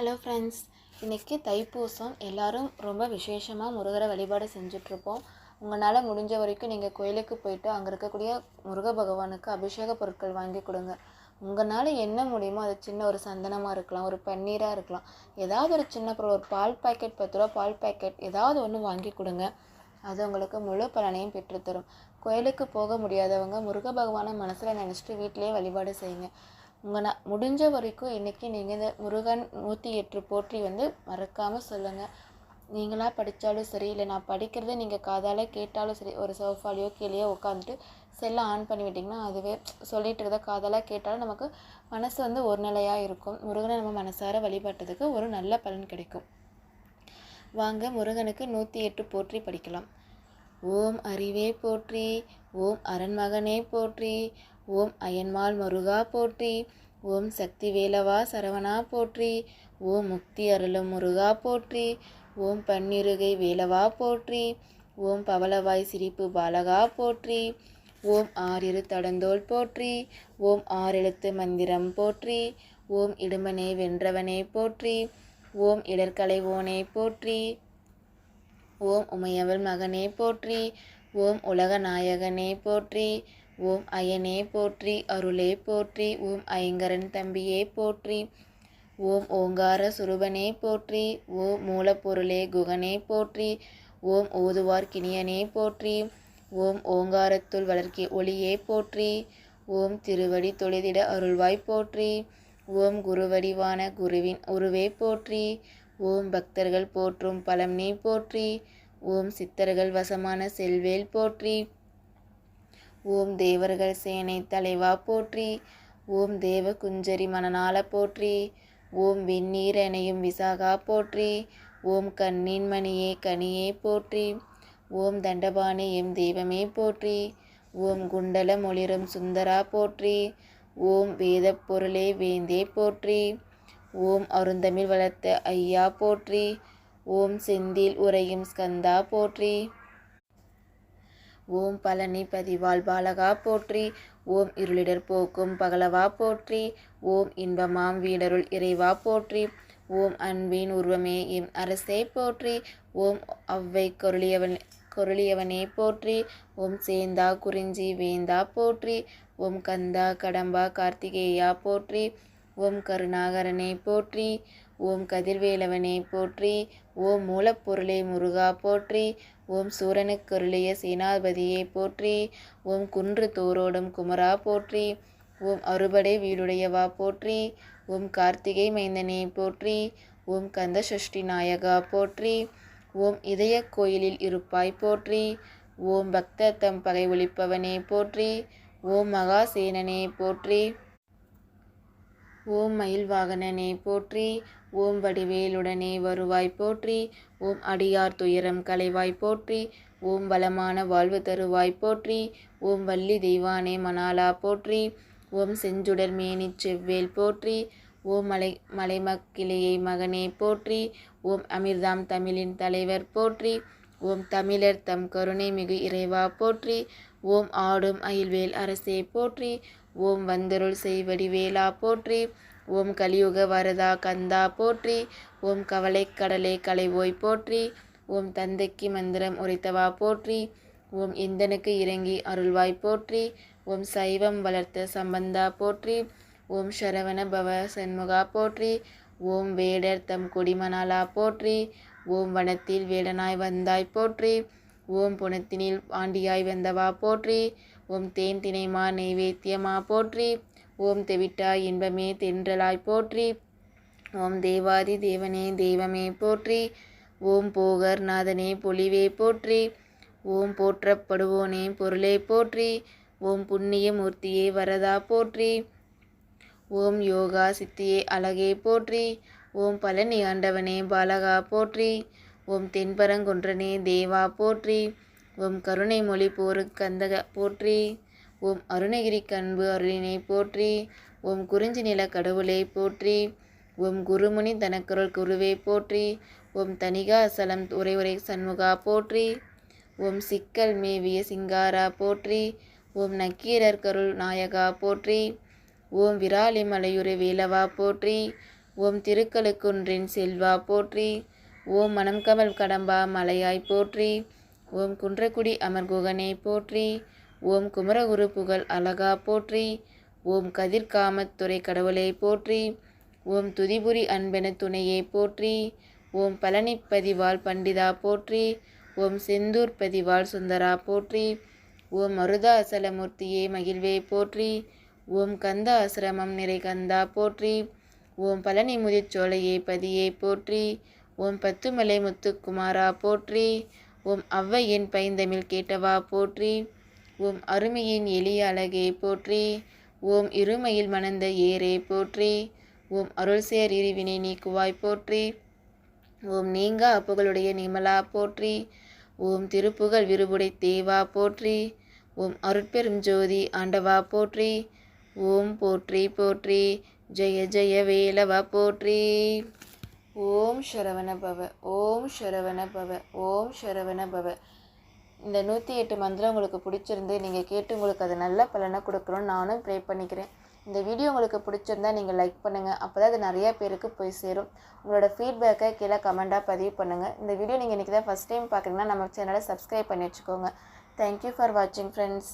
Hello friends, இன்றைக்கி தைப்பூசம். எல்லோரும் ரொம்ப விசேஷமாக முருகரை வழிபாடு செஞ்சிட்ருப்போம். உங்களால் முடிஞ்ச வரைக்கும் நீங்கள் கோயிலுக்கு போயிட்டு அங்கே இருக்கக்கூடிய முருக பகவானுக்கு அபிஷேக பொருட்கள் வாங்கி கொடுங்க. உங்களால் என்ன முடியுமோ அது சின்ன ஒரு சந்தனமாக இருக்கலாம், ஒரு பன்னீராக இருக்கலாம், ஏதாவது ஒரு சின்ன பொருள், ஒரு பால் பாக்கெட் 10 ரூபா பால் பாக்கெட் ஏதாவது ஒன்று வாங்கி கொடுங்க. அது உங்களுக்கு முழு பலனையும் பெற்றுத்தரும். கோயிலுக்கு போக முடியாதவங்க முருக பகவானை மனசில் நினச்சிட்டு வீட்டிலேயே வழிபாடு செய்யுங்க. முடிஞ்ச வரைக்கும் இன்றைக்கி நீங்கள் இந்த முருகன் 108 போற்றி மறக்காமல் சொல்லுங்கள். நீங்களாக படித்தாலும் சரி, இல்லை நான் படிக்கிறத நீங்கள் காதால் கேட்டாலும் சரி, ஒரு சோஃபாலையோ கீழேயோ உட்காந்துட்டு செல்லை ஆன் பண்ணி விட்டிங்கன்னா அதுவே சொல்லிட்டு இருக்கிறத காதால் கேட்டாலும் நமக்கு மனசு ஒரு நிலையாக இருக்கும். முருகனை நம்ம மனசார வழிபட்டதுக்கு ஒரு நல்ல பலன் கிடைக்கும். வாங்க முருகனுக்கு 108 போற்றி படிக்கலாம். ஓம் அறிவே போற்றி, ஓம் அரண்மகனே போற்றி, ஓம் அயன்மாள் முருகா போற்றி, ஓம் சக்தி வேலவா சரவணா போற்றி, ஓம் முக்தி அருளும் முருகா போற்றி, ஓம் பன்னிருகை வேலவா போற்றி, ஓம் பவளவாய் சிரிப்பு பாலகா போற்றி, ஓம் ஆறிரு தடந்தோள் போற்றி, ஓம் ஆறெழுத்து மந்திரம் போற்றி, ஓம் இடுமனே வென்றவனே போற்றி, ஓம் இடர்கலைவோனே போற்றி, ஓம் உமையவள் மகனே போற்றி, ஓம் உலக நாயகனே போற்றி, ஓம் அயனே போற்றி, அருளே போற்றி, ஓம் ஐங்கரன் தம்பியே போற்றி, ஓம் ஓங்கார சுரூபனே போற்றி, ஓம் மூலப்பொருளே குகனே போற்றி, ஓம் ஓதுவார் கிணியனே போற்றி, ஓம் ஓங்காரத்துள் வளர்க்கி ஒளியே போற்றி, ஓம் திருவடி தொழுதிட அருள்வாய் போற்றி, ஓம் குருவடிவான குருவின் உருவே போற்றி, ஓம் பக்தர்கள் போற்றும் பலம் நீ போற்றி, ஓம் சித்தர்கள் வசமான செல்வேல் போற்றி, ஓம் தேவர்கள் சேனை தலைவா போற்றி, ஓம் தேவ குஞ்சரி மணநாள போற்றி, ஓம் வெந்நீர் அணையும் விசாகா போற்றி, ஓம் கண்ணின் மணியே கனியே போற்றி, ஓம் தண்டபாணி எம் தெய்வமே போற்றி, ஓம் குண்டல மொளிரும் சுந்தரா போற்றி, ஓம் வேத பொருளே வேந்தே போற்றி, ஓம் அருந்தமிழ் வளர்த்த ஐயா போற்றி, ஓம் செந்தில் உரையும் ஸ்கந்தா போற்றி, ஓம் பழனி பதிவாள் பாலகா போற்றி, ஓம் இருளிடர் போக்கும் பகலவா போற்றி, ஓம் இன்பமாம் வீடருள் இறைவா போற்றி, ஓம் அன்பின் உருவமே எம் அரசே போற்றி, ஓம் அவ்வை கொருளியவனே போற்றி, ஓம் சேந்தா குறிஞ்சி வேந்தா போற்றி, ஓம் கந்தா கடம்பா கார்த்திகேயா போற்றி, ஓம் கருணாகரனே போற்றி, ஓம் கதிர்வேலவனே போற்றி, ஓம் மூலப்பொருளே முருகா போற்றி, ஓம் சூரனுக்கருளிய சேனாபதியே போற்றி, ஓம் குன்று தோரோடும் குமரா போற்றி, ஓம் அறுபடை வீடுடையவா போற்றி, ஓம் கார்த்திகை மைந்தனே போற்றி, ஓம் கந்த சஷ்டி நாயகா போற்றி, ஓம் இதய கோயிலில் இருப்பாய் போற்றி, ஓம் பக்த தம் பகை ஒழிப்பவனே போற்றி, ஓம் மகாசேனனே போற்றி, ஓம் மயில் வாகனனே போற்றி, ஓம் வடிவேலுடனே வருவாய் போற்றி, ஓம் அடியார் துயரம் களைவாய் போற்றி, ஓம் வளமான வாழ்வு தருவாய் போற்றி, ஓம் வள்ளி தெய்வானே மணாலா போற்றி, ஓம் செஞ்சுடர் மேனிச் செவ்வேல் போற்றி, ஓம் மலைமக்கிளையை மகனே போற்றி, ஓம் அமிர்தாம் தமிழின் தலைவர் போற்றி, ஓம் தமிழர் தம் கருணை மிகு இறைவா போற்றி, ஓம் ஆடும் அயில்வேல் அரசே போற்றி, ஓம் வந்தருள் செய்வடிவேலா போற்றி, ஓம் கலியுக வரதா கந்தா போற்றி, ஓம் கவலை கடலை களைவோய் போற்றி, ஓம் தந்தைக்கு மந்திரம் உரைத்தவா போற்றி, ஓம் இந்தனுக்கு இறங்கி அருள்வாய் போற்றி, ஓம் சைவம் வளர்த்த சம்பந்தா போற்றி, ஓம் சரவண பவ சண்முகா போற்றி, ஓம் வேடர் தம் கொடிமணாலா போற்றி, ஓம் வனத்தில் வேடனாய் வந்தாய் போற்றி, ஓம் புனத்தினில் ஆண்டியாய் வந்தவா போற்றி, ஓம் தேன் தினைமா நெய்வேத்தியமா போற்றி, ஓம் தெவிட்டா இன்பமே தென்றலாய் போற்றி, ஓம் தேவாதி தேவனே தெய்வமே போற்றி, ஓம் போகர் நாதனே பொலிவே போற்றி, ஓம் போற்றப்படுவோனே பொருளே போற்றி, ஓம் புண்ணிய மூர்த்தியே வரதா போற்றி, ஓம் யோகா சித்தியே அழகே போற்றி, ஓம் பழனி ஆண்டவனே பாலகா போற்றி, ஓம் தென்பரங்குன்றனே தேவா போற்றி, ஓம் கருணை மொழி போரு கந்தக போற்றி, ஓம் அருணகிரி கண்பு அருளினை போற்றி, ஓம் குறிஞ்சி நில கடவுளை போற்றி, ஓம் குருமுனி தனக்கருள் குருவே போற்றி, ஓம் தனிகா சலம் உரை சண்முகா போற்றி, ஓம் சிக்கல் மேவிய சிங்காரா போற்றி, ஓம் நக்கீரர் கருள் நாயகா போற்றி, ஓம் விராலி மலையுரை வேலவா போற்றி, ஓம் திருக்கழுக்குன்றின் செல்வா போற்றி. ஓம் மணம் கமல் கடம்பா மலையாய் போற்றி. ஓம் குன்றக்குடி அமர்குகனே போற்றி. ஓம் குமரகுரு புகழ் அழகா போற்றி. ஓம் கதிர்காமத்துறை கடவுளே போற்றி. ஓம் துதிபுரி அன்பென துணையே போற்றி. ஓம் பழனிப்பதிவாள் பண்டிதா போற்றி. ஓம் செந்தூர் பதிவாள் சுந்தரா போற்றி. ஓம் மருதா அசலமூர்த்தியே மகிழ்வே போற்றி. ஓம் கந்த ஆசிரமம் நிறை கந்தா போற்றி. ஓம் பழனி முதிர்ச்சோலையே பதியே போற்றி. ஓம் பத்துமலை முத்துக்குமாரா போற்றி. ஓம் ஔவையின் பைந்தமிழ் கேட்டவா போற்றி. ஓம் அருமையின் எளிய அழகே போற்றி. ஓம் இருமையில் மணந்த ஏரே போற்றி. ஓம் அருள்சேர் இருவினை நீக்குவாய் போற்றி. ஓம் நீங்கா புகழுடைய நிமலா போற்றி. ஓம் திருப்புகழ் விருபுடை தேவா போற்றி. ஓம் அருட்பெரும் ஜோதி ஆண்டவா போற்றி. ஓம் போற்றி போற்றி. ஜெய ஜெய வேலவா போற்றி. ஓம் சரவண பவ. ஓம் சரவண பவ. ஓம் சரவண பவ. இந்த 108 மந்திரம் உங்களுக்கு பிடிச்சிருந்து நீங்கள் கேட்டு உங்களுக்கு அது நல்ல பலனை கொடுக்கணும்னு நானும் ப்ரே பண்ணிக்கிறேன். இந்த வீடியோ உங்களுக்கு பிடிச்சிருந்தா நீங்கள் லைக் பண்ணுங்கள். அப்போ தான் அது நிறையா பேருக்கு போய் சேரும். உங்களோட ஃபீட்பேக்கை கீழே கமெண்ட்டாக பதிவு பண்ணுங்கள். இந்த வீடியோ நீங்கள் இன்றைக்கி தான் ஃபஸ்ட் டைம் பார்க்குறீங்கன்னா நம்ம சேனலை சப்ஸ்கிரைப் பண்ணி வச்சுக்கோங்க. தேங்க்யூ ஃபார் வாட்சிங் ஃப்ரெண்ட்ஸ்.